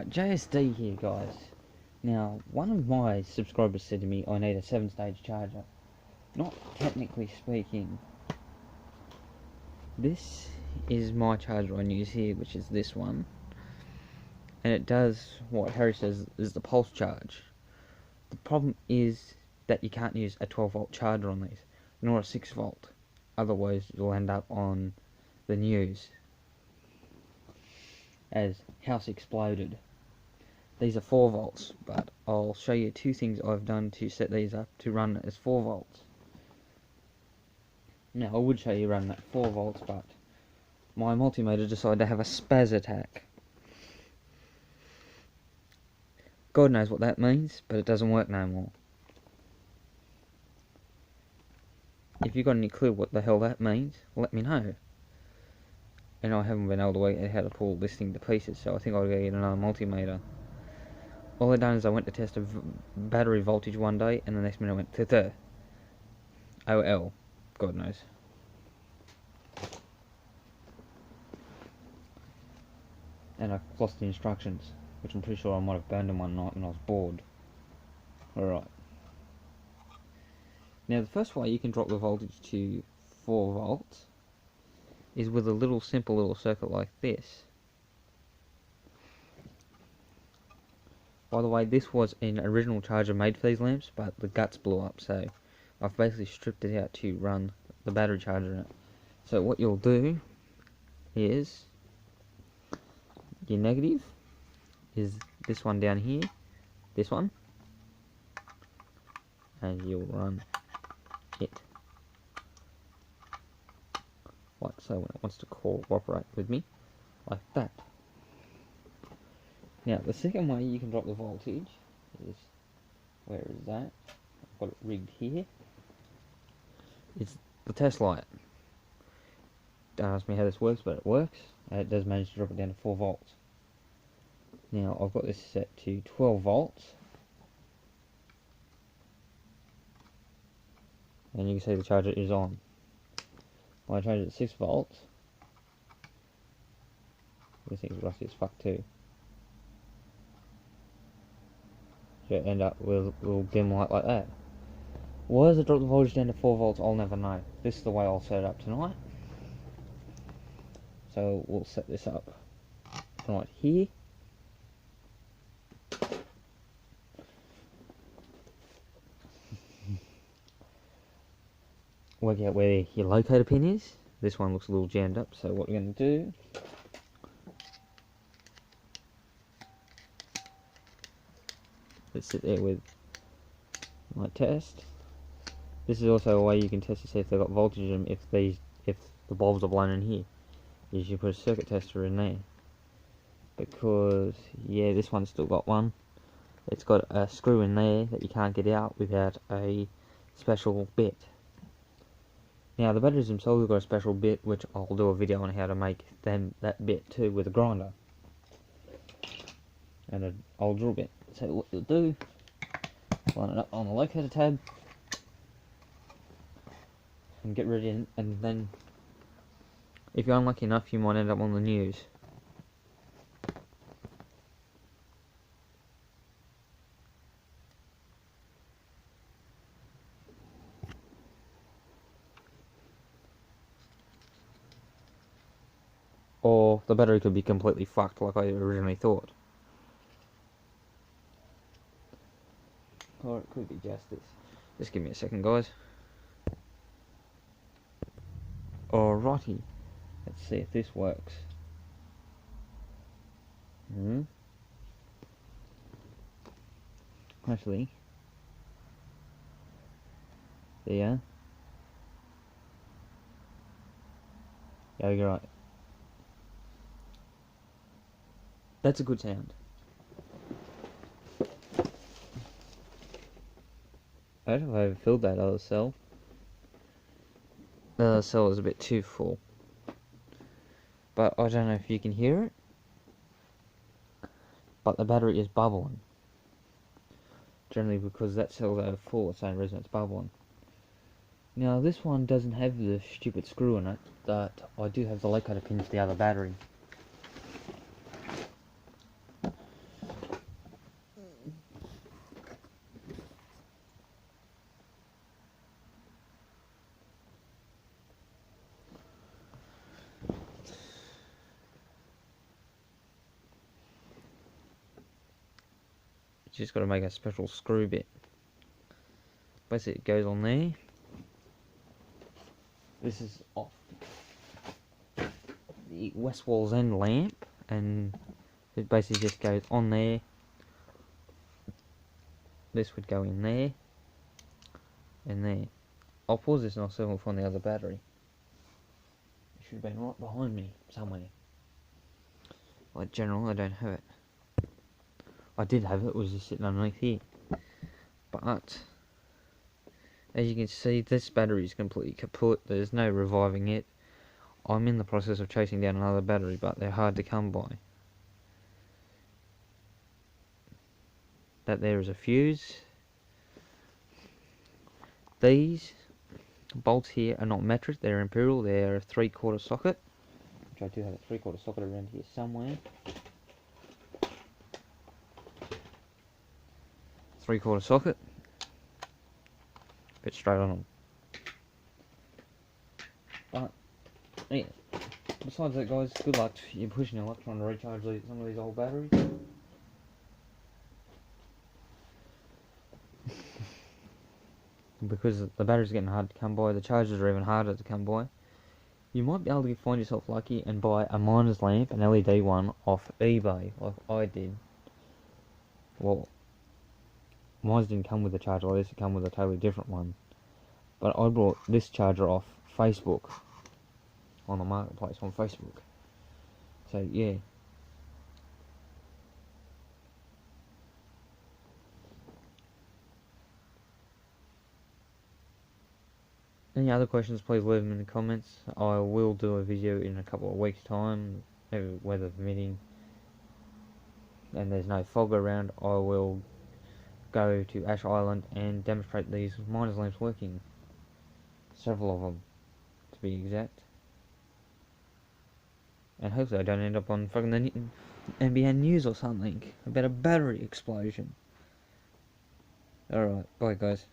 Right, JSD here, guys. Now, one of my subscribers said to me I need a 7-stage charger. Not technically speaking. This is my charger I use here, which is this one. And it does what Harry says is the pulse charge. The problem is that you can't use a 12-volt charger on these, nor a 6-volt. Otherwise, you'll end up on the news as house exploded. These are 4 volts, but I'll show you 2 things I've done to set these up to run as 4 volts. Now, I would show you run at 4 volts, but my multimeter decided to have a spaz attack. God knows what that means, but it doesn't work no more. If you've got any clue what the hell that means, let me know. And I haven't been able to work out how to pull this thing to pieces, so I think I'll go get another multimeter. All I done is I went to test a battery voltage one day, and the next minute I went to OL. God knows. And I lost the instructions, which I'm pretty sure I might have burned them one night when I was bored. Alright. Now the first way you can drop the voltage to 4 volts is with a simple little circuit like this. By the way, this was an original charger made for these lamps, but the guts blew up, so I've basically stripped it out to run the battery charger in it. So what you'll do is, your negative is this one down here, this one, and you'll run it like so when it wants to cooperate with me, like that. Now the second way you can drop the voltage is, where is that? I've got it rigged here. It's the test light. Don't ask me how this works, but it works. It does manage to drop it down to 4 volts. Now I've got this set to 12 volts. And you can see the charger is on. When I change it to 6 volts, this thing's rusty as fuck too. So end up with a little dim light like that. Why does it drop the voltage down to 4 volts? I'll never know. This is the way I'll set it up tonight. So we'll set this up tonight here. Work out where your locator pin is. This one looks a little jammed up, so what we're going to do, let's sit there with my test. This is also a way you can test to see if they've got voltage in them, if the bulbs are blown in here. Is you put a circuit tester in there. Because, yeah, this one's still got one. It's got a screw in there that you can't get out without a special bit. Now, the batteries themselves have got a special bit, which I'll do a video on how to make that bit too with a grinder. And an old drill bit. So what you'll do, line it up on the locator tab, and get ready, and then, if you're unlucky enough, you might end up on the news. Or the battery could be completely fucked like I originally thought. Or it could be just this. Just give me a second, guys. Alrighty. Let's see if this works. Actually. There. Yeah, you're right. That's a good sound. I don't know if I overfilled that other cell. The other cell is a bit too full. But I don't know if you can hear it. But the battery is bubbling. Generally because that cell's over full, it's the same reason it's bubbling. Now this one doesn't have the stupid screw in it, but I do have the locator pins for the other battery. just got to make a special screw bit. Basically, it goes on there. This is off the West Wall's End lamp, and it basically just goes on there. This would go in there, and there. I'll pause this and I'll see if I can find the other battery. It should have been right behind me somewhere. Like general, I don't have it. I did have it, it was just sitting underneath here. But as you can see, this battery is completely kaput. There's no reviving it. I'm in the process of chasing down another battery, but they're hard to come by. That there is a fuse. These bolts here are not metric, they're imperial, they're a 3/4 socket. Which I do have a 3/4 socket around here somewhere. 3/4 socket. Bit straight on them. But yeah. Besides that, guys, good luck. You're pushing your luck trying to recharge some of these old batteries. Because the batteries are getting hard to come by, the chargers are even harder to come by. You might be able to find yourself lucky and buy a miner's lamp, an LED one, off eBay, like I did. Well, mine didn't come with a charger like this, it came with a totally different one. But I bought this charger off Facebook, on the marketplace on Facebook. So yeah. Any other questions, please leave them in the comments. I will do a video in a couple of weeks' time, weather permitting, and there's no fog around. I will go to Ash Island and demonstrate these miners' lamps working. Several of them, to be exact. And hopefully I don't end up on fucking the NBN News or something about a battery explosion. Alright, bye guys.